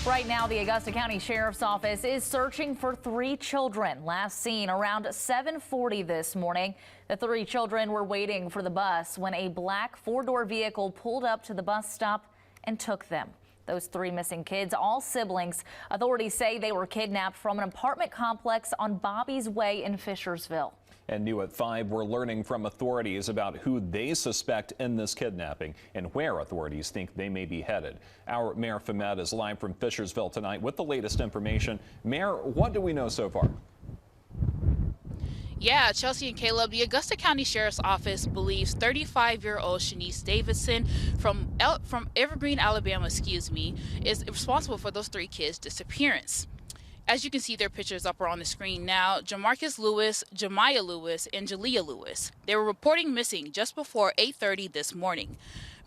Right now, the Augusta County Sheriff's Office is searching for 3 children. Last seen around 7:40 this morning. The 3 children were waiting for the bus when a black 4-door vehicle pulled up to the bus stop and took them. Those 3 missing kids, all siblings. Authorities say they were kidnapped from an apartment complex on Bobby's Way in Fishersville. And new at 5, we're learning from authorities about who they suspect in this kidnapping and where authorities think they may be headed. Our Mayor Famed is live from Fishersville tonight with the latest information. Mayor, what do we know so far? Yeah, Chelsea and Caleb, the Augusta County Sheriff's Office believes 35-year-old Shanice Davidson from Evergreen, Alabama, is responsible for those 3 kids' disappearance. As you can see, their pictures up are on the screen now. Jamarcus Lewis, Jemiah Lewis, and Jalea Lewis. They were reporting missing just before 8:30 this morning.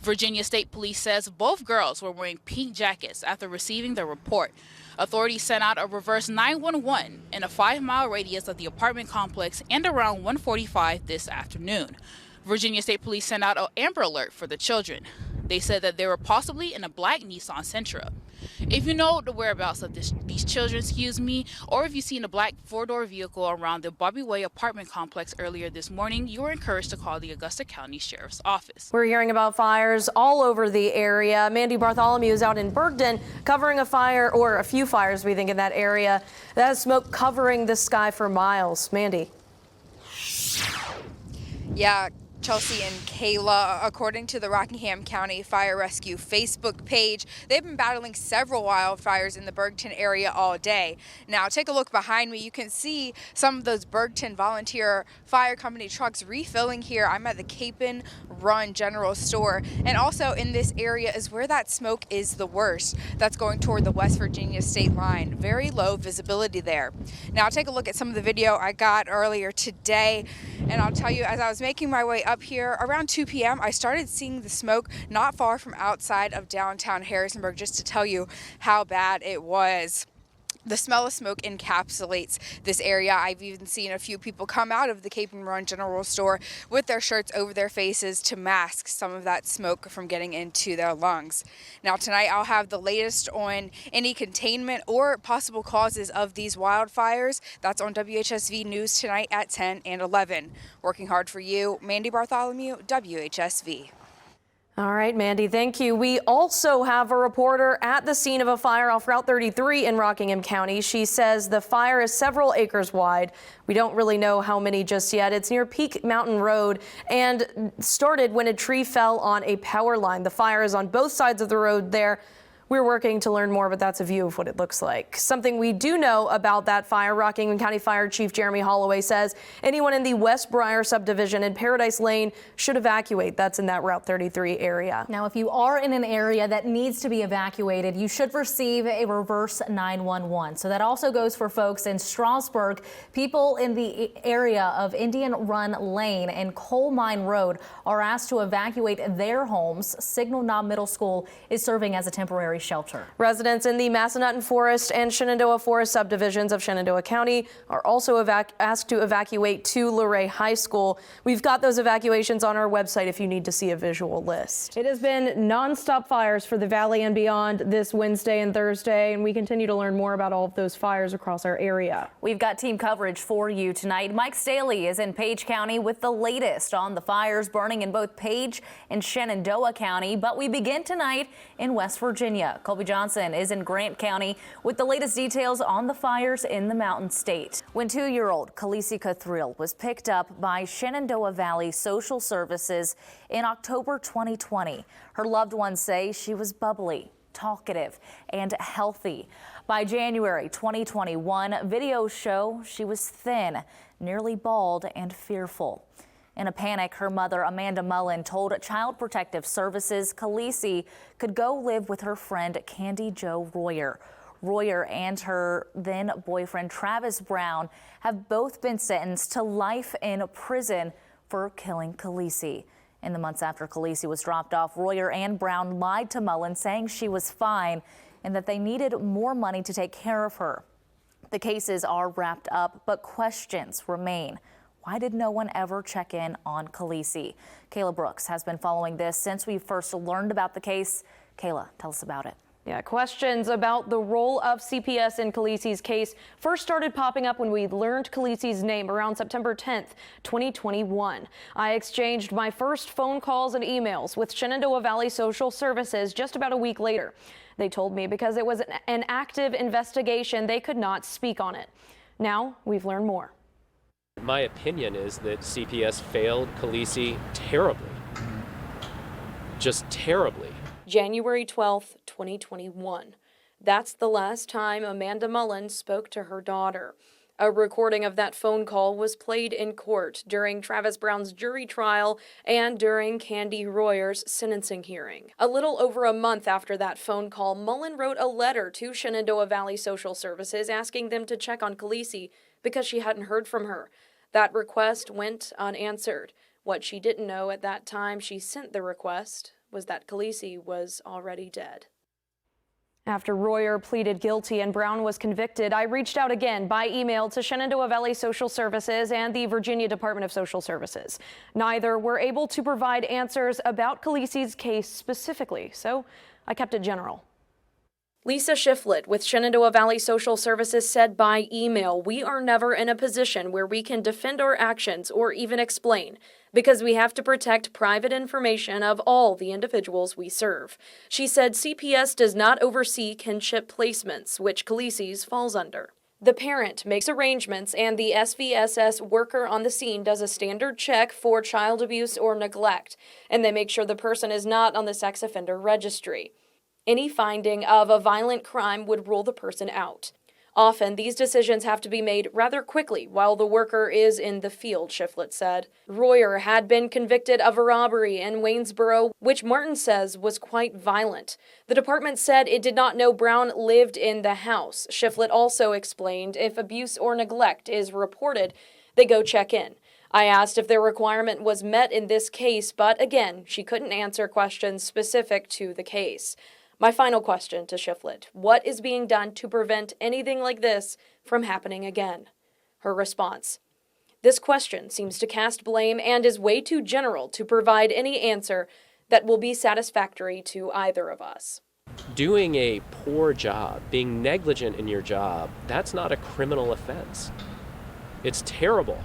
Virginia State Police says both girls were wearing pink jackets after receiving the report. Authorities sent out a reverse 911 in a 5-mile radius of the apartment complex and around 1:45 this afternoon. Virginia State Police sent out an Amber Alert for the children. They said that they were possibly in a black Nissan Sentra. If you know the whereabouts of these children, or if you've seen a black 4-door vehicle around the Bobby Way apartment complex earlier this morning, you are encouraged to call the Augusta County Sheriff's Office. We're hearing about fires all over the area. Mandy Bartholomew is out in Bergden covering a fire, or a few fires, we think, in that area. That has smoke covering the sky for miles. Mandy. Yeah. Chelsea and Kayla, according to the Rockingham County Fire Rescue Facebook page, they've been battling several wildfires in the Bergton area all day. Now, take a look behind me. You can see some of those Bergton Volunteer Fire Company trucks refilling here. I'm at the Capon Run General Store, and also in this area is where that smoke is the worst. That's going toward the West Virginia state line. Very low visibility there. Now, take a look at some of the video I got earlier today, and I'll tell you, as I was making my way up here around 2 p.m. I started seeing the smoke not far from outside of downtown Harrisonburg, just to tell you how bad it was. The smell of smoke encapsulates this area. I've even seen a few people come out of the Cape and Run General Store with their shirts over their faces to mask some of that smoke from getting into their lungs. Now tonight I'll have the latest on any containment or possible causes of these wildfires. That's on WHSV News tonight at 10 and 11. Working hard for you, Mandy Bartholomew, WHSV. All right, Mandy, thank you. We also have a reporter at the scene of a fire off Route 33 in Rockingham County. She says the fire is several acres wide. We don't really know how many just yet. It's near Peak Mountain Road and started when a tree fell on a power line. The fire is on both sides of the road there. We're working to learn more, but that's a view of what it looks like. Something we do know about that fire, Rockingham County Fire Chief Jeremy Holloway says anyone in the West Briar subdivision in Paradise Lane should evacuate. That's in that Route 33 area. Now, if you are in an area that needs to be evacuated, you should receive a reverse 911. So that also goes for folks in Strasburg. People in the area of Indian Run Lane and Coal Mine Road are asked to evacuate their homes. Signal Knob Middle School is serving as a temporary shelter. Residents in the Massanutten Forest and Shenandoah Forest subdivisions of Shenandoah County are also asked to evacuate to Luray High School. We've got those evacuations on our website if you need to see a visual list. It has been nonstop fires for the valley and beyond this Wednesday and Thursday, and we continue to learn more about all of those fires across our area. We've got team coverage for you tonight. Mike Staley is in Page County with the latest on the fires burning in both Page and Shenandoah County, but we begin tonight in West Virginia. Colby Johnson is in Grant County with the latest details on the fires in the Mountain State. When 2-year-old Khaleesi Cathril was picked up by Shenandoah Valley Social Services in October 2020, her loved ones say she was bubbly, talkative, and healthy. By January 2021, videos show she was thin, nearly bald, and fearful. In a panic, her mother, Amanda Mullen, told Child Protective Services Khaleesi could go live with her friend Candy Jo Royer. Royer and her then boyfriend Travis Brown have both been sentenced to life in prison for killing Khaleesi. In the months after Khaleesi was dropped off, Royer and Brown lied to Mullen, saying she was fine and that they needed more money to take care of her. The cases are wrapped up, but questions remain. Why did no one ever check in on Khaleesi? Kayla Brooks has been following this since we first learned about the case. Kayla, tell us about it. Yeah, questions about the role of CPS in Khaleesi's case first started popping up when we learned Khaleesi's name around September 10th, 2021. I exchanged my first phone calls and emails with Shenandoah Valley Social Services just about a week later. They told me because it was an active investigation, they could not speak on it. Now we've learned more. My opinion is that CPS failed Khaleesi terribly. Just terribly. January 12th, 2021. That's the last time Amanda Mullins spoke to her daughter. A recording of that phone call was played in court during Travis Brown's jury trial and during Candy Royer's sentencing hearing. A little over a month after that phone call, Mullen wrote a letter to Shenandoah Valley Social Services asking them to check on Khaleesi because she hadn't heard from her. That request went unanswered. What she didn't know at that time she sent the request was that Khaleesi was already dead. After Royer pleaded guilty and Brown was convicted, I reached out again by email to Shenandoah Valley Social Services and the Virginia Department of Social Services. Neither were able to provide answers about Khaleesi's case specifically, so I kept it general. Lisa Shiflett with Shenandoah Valley Social Services said by email, "We are never in a position where we can defend our actions or even explain, because we have to protect private information of all the individuals we serve." She said CPS does not oversee kinship placements, which Khaleesi's falls under. The parent makes arrangements and the SVSS worker on the scene does a standard check for child abuse or neglect, and they make sure the person is not on the sex offender registry. Any finding of a violent crime would rule the person out. Often, these decisions have to be made rather quickly while the worker is in the field, Shiflett said. Royer had been convicted of a robbery in Waynesboro, which Martin says was quite violent. The department said it did not know Brown lived in the house. Shiflett also explained if abuse or neglect is reported, they go check in. I asked if their requirement was met in this case, but again, she couldn't answer questions specific to the case. My final question to Shiflett: what is being done to prevent anything like this from happening again? Her response: this question seems to cast blame and is way too general to provide any answer that will be satisfactory to either of us. Doing a poor job, being negligent in your job, that's not a criminal offense. It's terrible,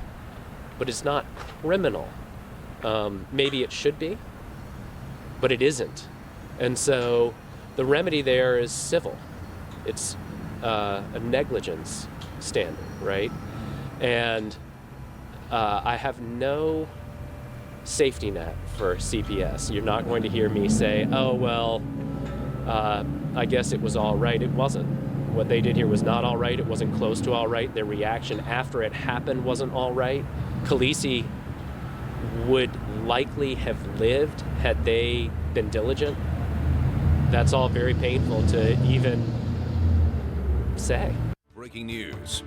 but it's not criminal. Maybe it should be, but it isn't. And so the remedy there is civil. It's a negligence standard, right? And I have no safety net for CPS. You're not going to hear me say, oh, well, I guess it was all right. It wasn't. What they did here was not all right. It wasn't close to all right. Their reaction after it happened wasn't all right. Khaleesi would likely have lived had they been diligent. That's all very painful to even say. Breaking news.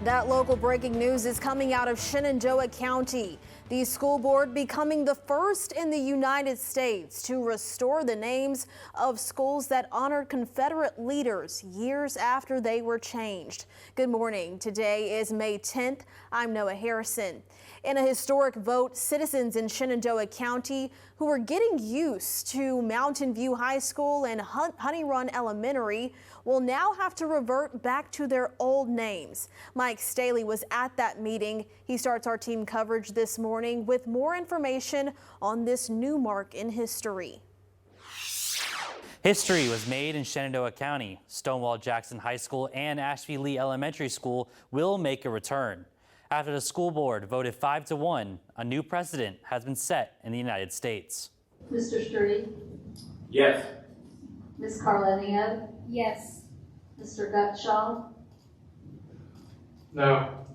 That local breaking news is coming out of Shenandoah County. The school board becoming the first in the United States to restore the names of schools that honored Confederate leaders years after they were changed. Good morning. Today is May 10th. I'm Noah Harrison. In a historic vote, citizens in Shenandoah County who were getting used to Mountain View High School and Honey Run Elementary will now have to revert back to their old names. Mike Staley was at that meeting. He starts our team coverage this morning with more information on this new mark in history. History was made in Shenandoah County. Stonewall Jackson High School and Ashby Lee Elementary School will make a return. After the school board voted 5-1, a new precedent has been set in the United States. Mr. Sturdy? Yes. Ms. Carlinian? Yes. Mr. Gutshaw? No.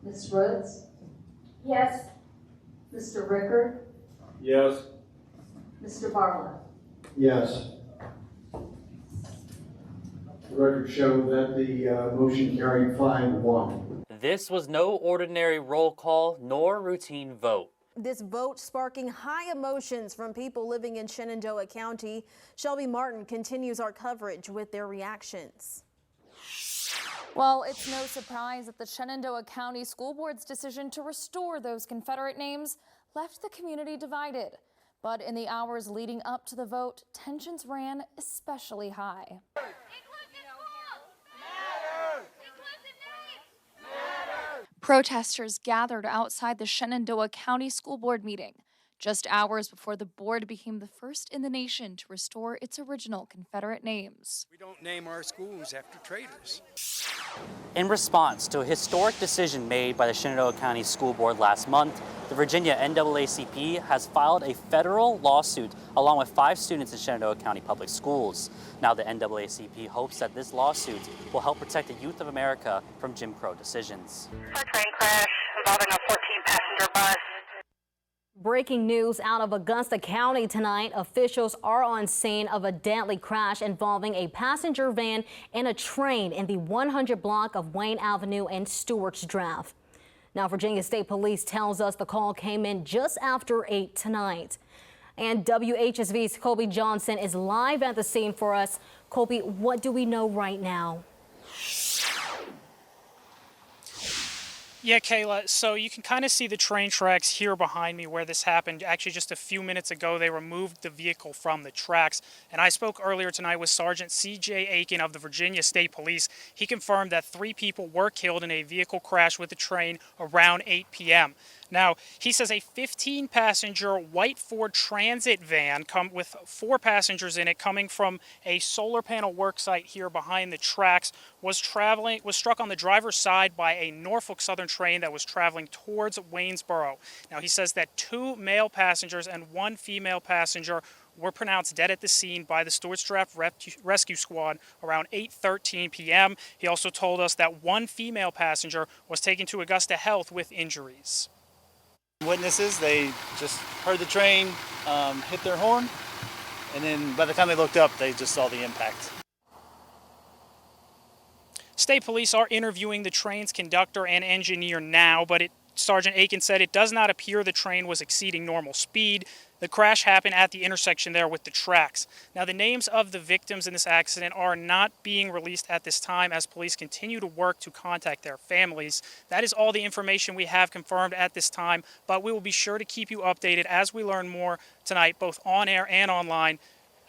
Ms. Roods? Yes. Mr. Ricker? Yes. Mr. Barlow? Yes. The record showed that the motion carried 5-1. This was no ordinary roll call nor routine vote. This vote sparking high emotions from people living in Shenandoah County. Shelby Martin continues our coverage with their reactions. Well, it's no surprise that the Shenandoah County School Board's decision to restore those Confederate names left the community divided. But in the hours leading up to the vote, tensions ran especially high. Protesters gathered outside the Shenandoah County School Board meeting, just hours before the board became the first in the nation to restore its original Confederate names. We don't name our schools after traitors. In response to a historic decision made by the Shenandoah County School Board last month, the Virginia NAACP has filed a federal lawsuit along with 5 students in Shenandoah County Public Schools. Now the NAACP hopes that this lawsuit will help protect the youth of America from Jim Crow decisions. A train crash involving a 14-passenger bus. Breaking news out of Augusta County tonight. Officials are on scene of a deadly crash involving a passenger van and a train in the 100 block of Wayne Avenue and Stewart's Drive. Now, Virginia State Police tells us the call came in just after 8 tonight. And WHSV's Colby Johnson is live at the scene for us. Colby, what do we know right now? Yeah, Kayla, so you can kind of see the train tracks here behind me where this happened. Actually, just a few minutes ago, they removed the vehicle from the tracks. And I spoke earlier tonight with Sergeant C.J. Aiken of the Virginia State Police. He confirmed that 3 people were killed in a vehicle crash with the train around 8 p.m. Now, he says a 15-passenger white Ford Transit van with 4 passengers in it coming from a solar panel work site here behind the tracks was struck on the driver's side by a Norfolk Southern train that was traveling towards Waynesboro. Now, he says that 2 male passengers and 1 female passenger were pronounced dead at the scene by the Stewart's Drive Rescue Squad around 8:13 p.m. He also told us that 1 female passenger was taken to Augusta Health with injuries. Witnesses, they just heard the train hit their horn, and then by the time they looked up, they just saw the impact. State police are interviewing the train's conductor and engineer now, but Sergeant Aiken said it does not appear the train was exceeding normal speed. The crash happened at the intersection there with the tracks. Now, the names of the victims in this accident are not being released at this time as police continue to work to contact their families. That is all the information we have confirmed at this time, but we will be sure to keep you updated as we learn more tonight, both on air and online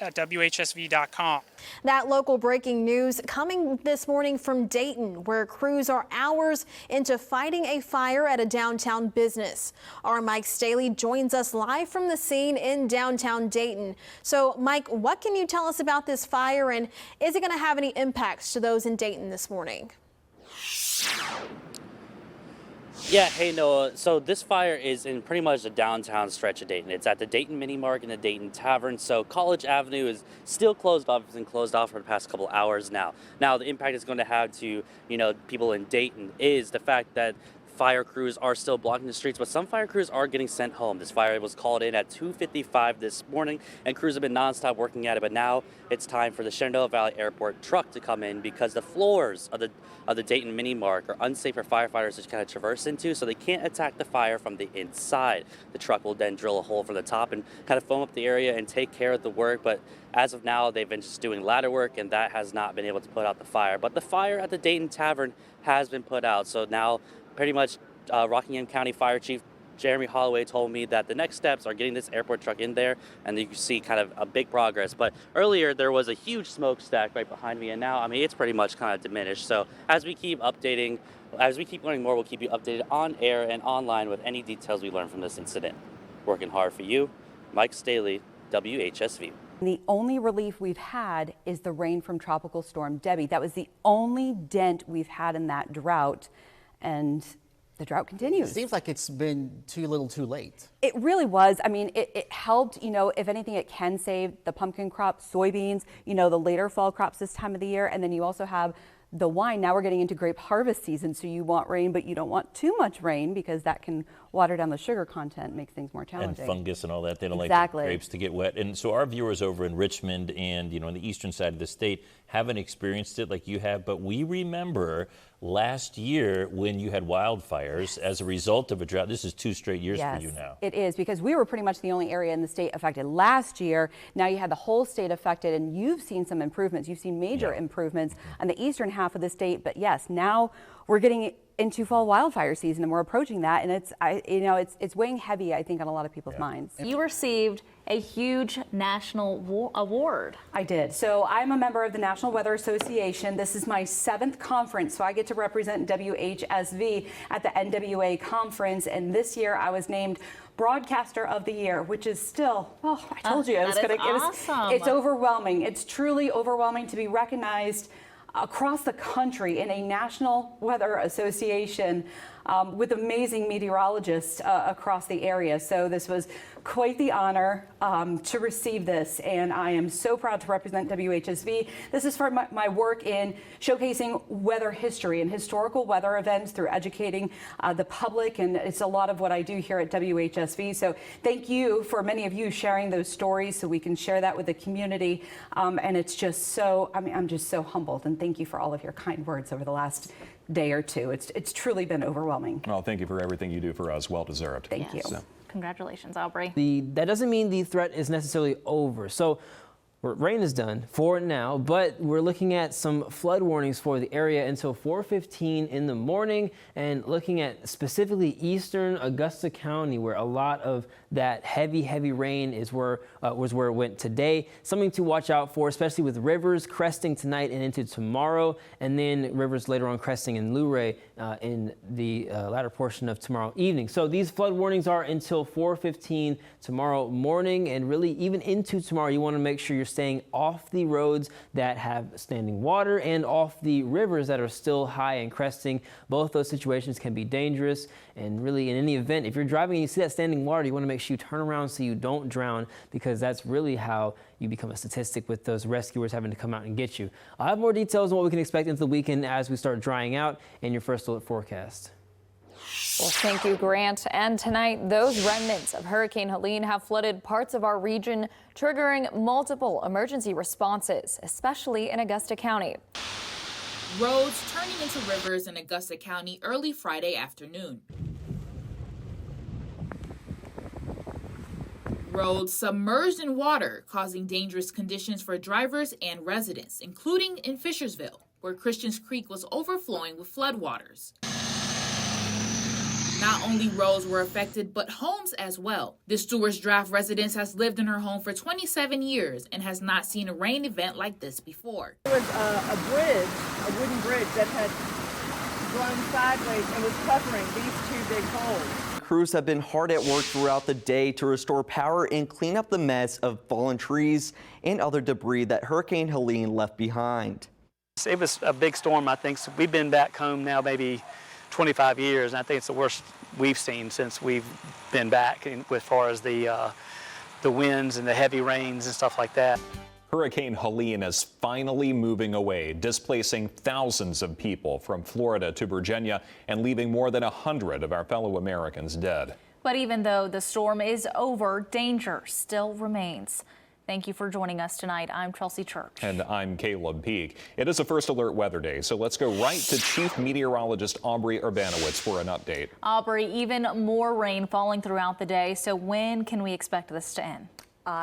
at WHSV.com. That local breaking news coming this morning from Dayton, where crews are hours into fighting a fire at a downtown business. Our Mike Staley joins us live from the scene in downtown Dayton. So, Mike, what can you tell us about this fire, and is it going to have any impacts to those in Dayton this morning? Yeah, hey Noah. So this fire is in pretty much the downtown stretch of Dayton. It's at the Dayton Mini Market and the Dayton Tavern. So College Avenue is still closed off. It's been closed off for the past couple hours now. Now the impact it's going to have to, people in Dayton is the fact that fire crews are still blocking the streets, but some fire crews are getting sent home. This fire was called in at 2:55 this morning, and crews have been nonstop working at it. But now it's time for the Shenandoah Valley Airport truck to come in because the floors of the Dayton Mini Mark are unsafe for firefighters to kind of traverse into, so they can't attack the fire from the inside. The truck will then drill a hole from the top and kind of foam up the area and take care of the work. But as of now, they've been just doing ladder work, and that has not been able to put out the fire. But the fire at the Dayton Tavern has been put out, so now pretty much Rockingham County Fire Chief Jeremy Holloway told me that the next steps are getting this airport truck in there, and you can see kind of a big progress. But earlier there was a huge smokestack right behind me, and now it's pretty much kind of diminished. So as we keep learning more, we'll keep you updated on air and online with any details we learn from this incident. Working hard for you, Mike Staley, WHSV. The only relief we've had is the rain from Tropical Storm Debbie. That was the only dent we've had in that drought, and the drought continues. It seems like it's been too little too late. It really was. I mean, it helped, if anything, it can save the pumpkin crop, soybeans, the later fall crops this time of the year. And then you also have the wine. Now we're getting into grape harvest season, so you want rain, but you don't want too much rain because that can water down the sugar content, make things more challenging. And fungus and all that. They don't like the grapes to get wet. And so our viewers over in Richmond and, on the eastern side of the state haven't experienced it like you have, but we remember last year when you had wildfires as a result of a drought. This is 2 straight years for you now. It is, because we were pretty much the only area in the state affected last year. Now you had the whole state affected, and you've seen some improvements. You've seen major improvements on the eastern half of the state. But yes, now we're getting into fall wildfire season, and we're approaching that, and it's weighing heavy, I think, on a lot of people's minds. You received a huge national award. I did. So I'm a member of the National Weather Association. This is my 7th conference, so I get to represent WHSV at the NWA conference, and this year I was named Broadcaster of the Year, which is still, I told you, it's overwhelming. It's truly overwhelming to be recognized across the country in a National Weather Association with amazing meteorologists across the area. So this was quite the honor to receive this, and I am so proud to represent WHSV. This is for my work in showcasing weather history and historical weather events through educating the public, and it's a lot of what I do here at WHSV. So thank you for many of you sharing those stories so we can share that with the community, and it's just so, I'm just so humbled, and thank you for all of your kind words over the last day or two. It's truly been overwhelming. Well, thank you for everything you do for us. Well deserved. Thank you. So. Congratulations, Aubrey. That doesn't mean the threat is necessarily over. So rain is done for now, but we're looking at some flood warnings for the area until 4:15 in the morning, and looking at specifically eastern Augusta County, where a lot of that heavy rain is was where it went today. Something to watch out for, especially with rivers cresting tonight and into tomorrow, and then rivers later on cresting in Luray in the latter portion of tomorrow evening. So these flood warnings are until 4:15 tomorrow morning, and really even into tomorrow. You want to make sure you're staying off the roads that have standing water and off the rivers that are still high and cresting. Both those situations can be dangerous, and really in any event, if you're driving and you see that standing water, you want to make sure you turn around so you don't drown, because that's really how you become a statistic with those rescuers having to come out and get you. I'll have more details on what we can expect into the weekend as we start drying out in your first alert forecast. Well, thank you, Grant. And tonight, those remnants of Hurricane Helene have flooded parts of our region, triggering multiple emergency responses, especially in Augusta County. Roads turning into rivers in Augusta County early Friday afternoon. Roads submerged in water, causing dangerous conditions for drivers and residents, including in Fishersville, where Christians Creek was overflowing with floodwaters. Not only roads were affected, but homes as well. This Stewart's Draft resident has lived in her home for 27 years and has not seen a rain event like this before. There was a bridge, a wooden bridge that had blown sideways and was covering these two big holes. Crews have been hard at work throughout the day to restore power and clean up the mess of fallen trees and other debris that Hurricane Helene left behind. It was a big storm, I think. So we've been back home now maybe 25 years, and I think it's the worst we've seen since we've been back as far as the winds and the heavy rains and stuff like that. Hurricane Helene is finally moving away, displacing thousands of people from Florida to Virginia and leaving more than 100 of our fellow Americans dead. But even though the storm is over, danger still remains. Thank you for joining us tonight. I'm Chelsea Church. And I'm Caleb Peak. It is a First Alert Weather Day, so let's go right to Chief Meteorologist Aubrey Urbanowitz for an update. Aubrey, even more rain falling throughout the day, so when can we expect this to end?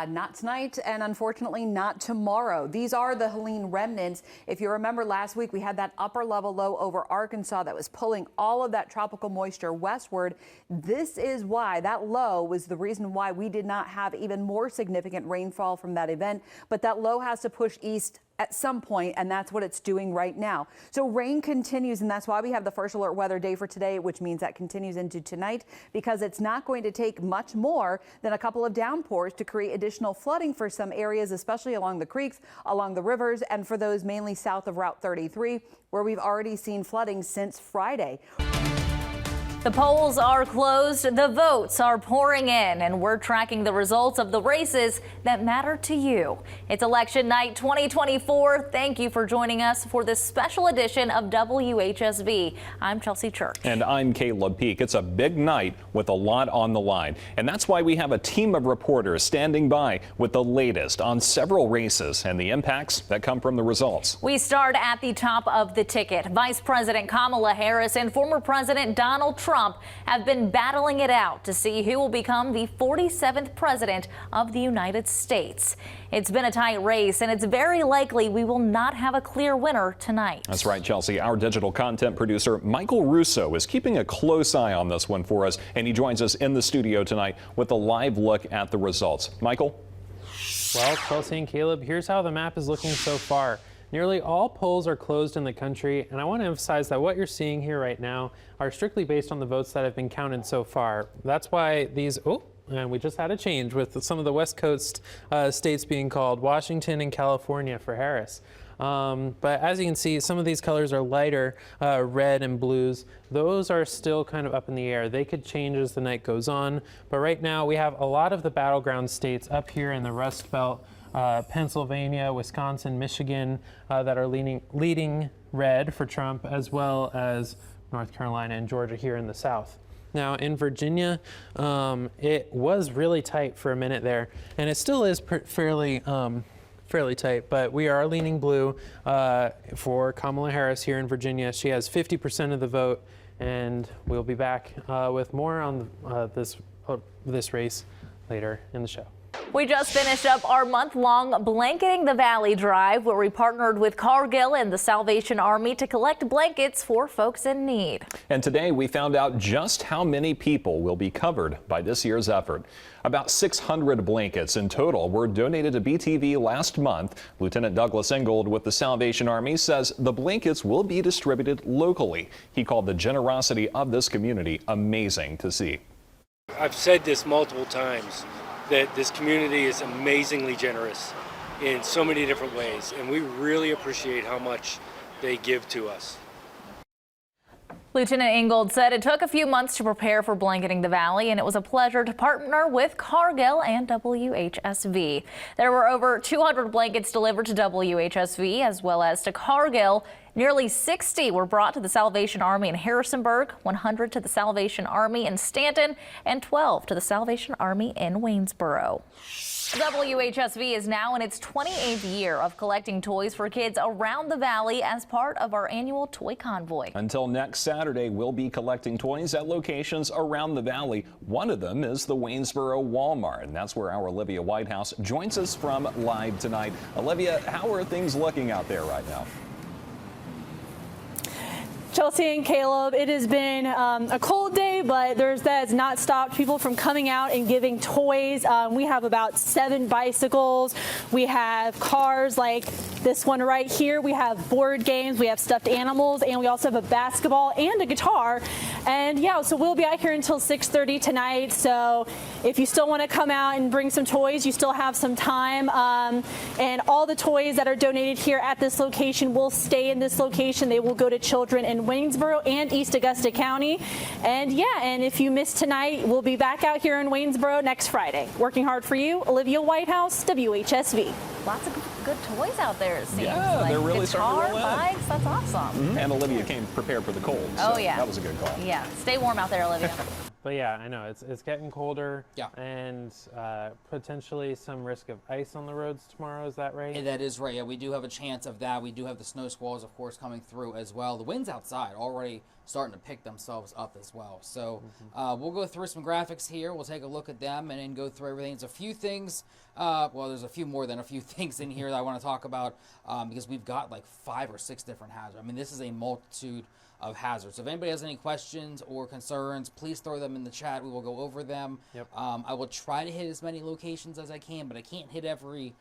Not tonight, and unfortunately not tomorrow. These are the Helene remnants. If you remember last week, we had that upper level low over Arkansas that was pulling all of that tropical moisture westward. This is why that low was the reason why we did not have even more significant rainfall from that event. But that low has to push east at some point, and that's what it's doing right now. So rain continues, and that's why we have the First Alert Weather Day for today, which means that continues into tonight, because it's not going to take much more than a couple of downpours to create additional flooding for some areas, especially along the creeks, along the rivers, and for those mainly south of Route 33, where we've already seen flooding since Friday. The polls are closed, the votes are pouring in, and we're tracking the results of the races that matter to you. It's election night 2024. Thank you for joining us for this special edition of WHSV. I'm Chelsea Church. And I'm Caleb Peak. It's a big night with a lot on the line, and that's why we have a team of reporters standing by with the latest on several races and the impacts that come from the results. We start at the top of the ticket. Vice President Kamala Harris and former President Donald Trump Trump have been battling it out to see who will become the 47th president of the United States. It's been a tight race, and it's very likely we will not have a clear winner tonight. That's right, Chelsea. Our digital content producer, Michael Russo, is keeping a close eye on this one for us, and he joins us in the studio tonight with a live look at the results. Michael? Well, Chelsea and Caleb, here's how the map is looking so far. Nearly all polls are closed in the country, and I want to emphasize that what you're seeing here right now are strictly based on the votes that have been counted so far. That's why these, and we just had a change with some of the West Coast states being called, Washington and California for Harris. But as you can see, some of these colors are lighter, red and blues. Those are still kind of up in the air. They could change as the night goes on. But right now we have a lot of the battleground states up here in the Rust Belt, Pennsylvania, Wisconsin, Michigan, that are leading red for Trump, as well as North Carolina and Georgia here in the South. Now in Virginia, it was really tight for a minute there, and it still is fairly tight, but we are leaning blue for Kamala Harris here in Virginia. She has 50% of the vote, and we'll be back with more on this race later in the show. We just finished up our month-long Blanketing the Valley drive, where we partnered with Cargill and the Salvation Army to collect blankets for folks in need. And today we found out just how many people will be covered by this year's effort. About 600 blankets in total were donated to BTV last month. Lieutenant Douglas Ingold with the Salvation Army says the blankets will be distributed locally. He called the generosity of this community amazing to see. I've said this multiple times, that this community is amazingly generous in so many different ways, and we really appreciate how much they give to us. Lieutenant Ingold said it took a few months to prepare for Blanketing the Valley, and it was a pleasure to partner with Cargill and WHSV. There were over 200 blankets delivered to WHSV as well as to Cargill. Nearly 60 were brought to the Salvation Army in Harrisonburg, 100 to the Salvation Army in Stanton, and 12 to the Salvation Army in Waynesboro. WHSV is now in its 28th year of collecting toys for kids around the valley as part of our annual Toy Convoy. Until next Saturday, we'll be collecting toys at locations around the valley. One of them is the Waynesboro Walmart, and that's where our Olivia Whitehouse joins us from live tonight. Olivia, how are things looking out there right now? Chelsea and Caleb, it has been a cold day, but that has not stopped people from coming out and giving toys. We have about 7 bicycles. We have cars like this one right here. We have board games. We have stuffed animals, and we also have a basketball and a guitar. And yeah, so we'll be out here until 6:30 tonight. So if you still want to come out and bring some toys, you still have some time. And all the toys that are donated here at this location will stay in this location. They will go to children in Waynesboro and East Augusta County. And yeah, and if you missed tonight, we'll be back out here in Waynesboro next Friday. Working hard for you, Olivia Whitehouse, WHSV. Lots of good toys out there, it seems. Yeah, like they're really guitar, starting to roll in. bikes, that's awesome. And Olivia came prepared for the cold. Oh, so yeah. That was a good call. Yeah, stay warm out there, Olivia. But yeah, I know it's getting colder. Yeah. And potentially some risk of ice on the roads tomorrow. Is that right? Yeah, that is right. Yeah, we do have a chance of that. We do have the snow squalls, of course, coming through as well. The winds outside already starting to pick themselves up as well. So we'll go through some graphics here. We'll take a look at them and then go through everything. There's a few things. Well, there's a few more than a few things in here that I want to talk about because we've got like 5 or 6 different hazards. I mean, this is a multitude of hazards. So if anybody has any questions or concerns, please throw them in the chat. We will go over them. Yep. I will try to hit as many locations as I can, but I can't hit every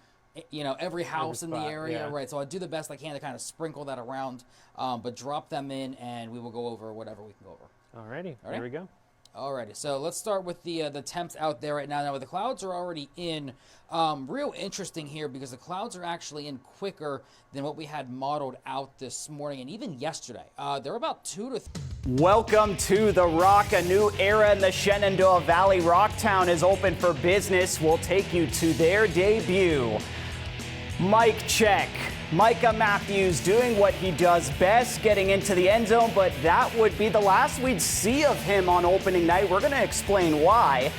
house in the area, yeah. right? So I'll do the best I can to kind of sprinkle that around, but drop them in and we will go over whatever we can go over. Alrighty, here we go. Alrighty, so let's start with the temps out there right now. Now, the clouds are already in. Real interesting here because the clouds are actually in quicker than what we had modeled out this morning and even yesterday. They're about 2 to 3. Welcome to The Rock, a new era in the Shenandoah Valley. Rocktown is open for business. We'll take you to their debut. Mic check. Micah Matthews doing what he does best, getting into the end zone, but that would be the last we'd see of him on opening night. We're going to explain why.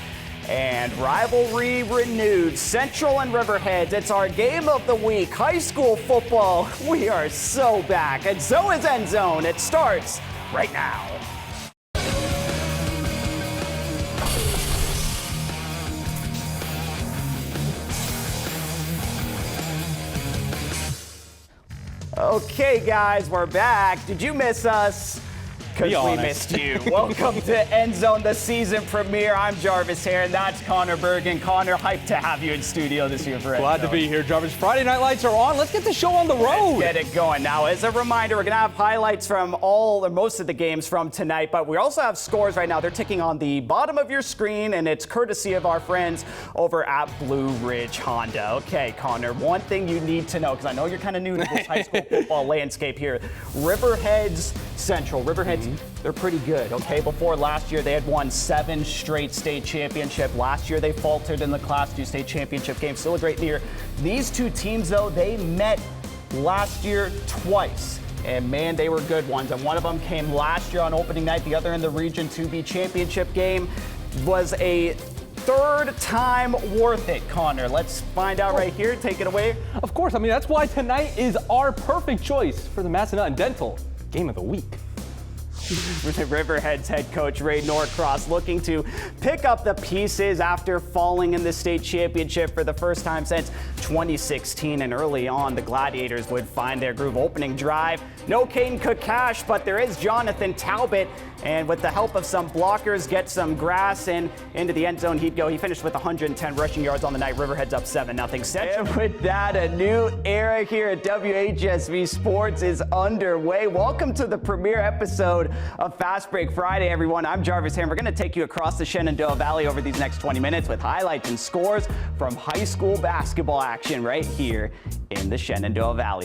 And rivalry renewed. Central and Riverheads, it's our game of the week. High school football, we are so back. And so is End Zone. It starts right now. Okay, guys, we're back. Did you miss us? Because we missed you. Welcome to End Zone, the season premiere. I'm Jarvis here, and that's Connor Bergen. Connor, hyped to have you in studio this year for End Glad Zone. to be here, Jarvis. Friday Night Lights are on. Let's get the show on the road. Let's get it going. Now, as a reminder, we're going to have highlights from all or most of the games from tonight, but we also have scores right now. They're ticking on the bottom of your screen, and it's courtesy of our friends over at Blue Ridge Honda. Okay, Connor, one thing you need to know, because I know you're kind of new to this high school football landscape here. Riverhead's Central. Riverhead's, they're pretty good, okay? Before last year, they had won 7 straight state championship. Last year, they faltered in the Class 2 state championship game. Still a great year. These two teams, though, they met last year twice. And man, they were good ones. And one of them came last year on opening night. The other in the Region 2B championship game was a third time worth it, Connor. Let's find out right here. Take it away. Of course. I mean, that's why tonight is our perfect choice for the Massanutten Dental Game of the Week. Riverhead's head coach Ray Norcross looking to pick up the pieces after falling in the state championship for the first time since 2016. And early on, the Gladiators would find their groove. Opening drive, no Caden Kakash, but there is Jonathan Talbot. And with the help of some blockers, get some grass and into the end zone he'd go. He finished with 110 rushing yards on the night. Riverhead's up 7-0. And with that, a new era here at WHSV Sports is underway. Welcome to the premiere episode of Fast Break Friday, everyone. I'm Jarvis here, and we're going to take you across the Shenandoah Valley over these next 20 minutes with highlights and scores from high school basketball action right here in the Shenandoah Valley.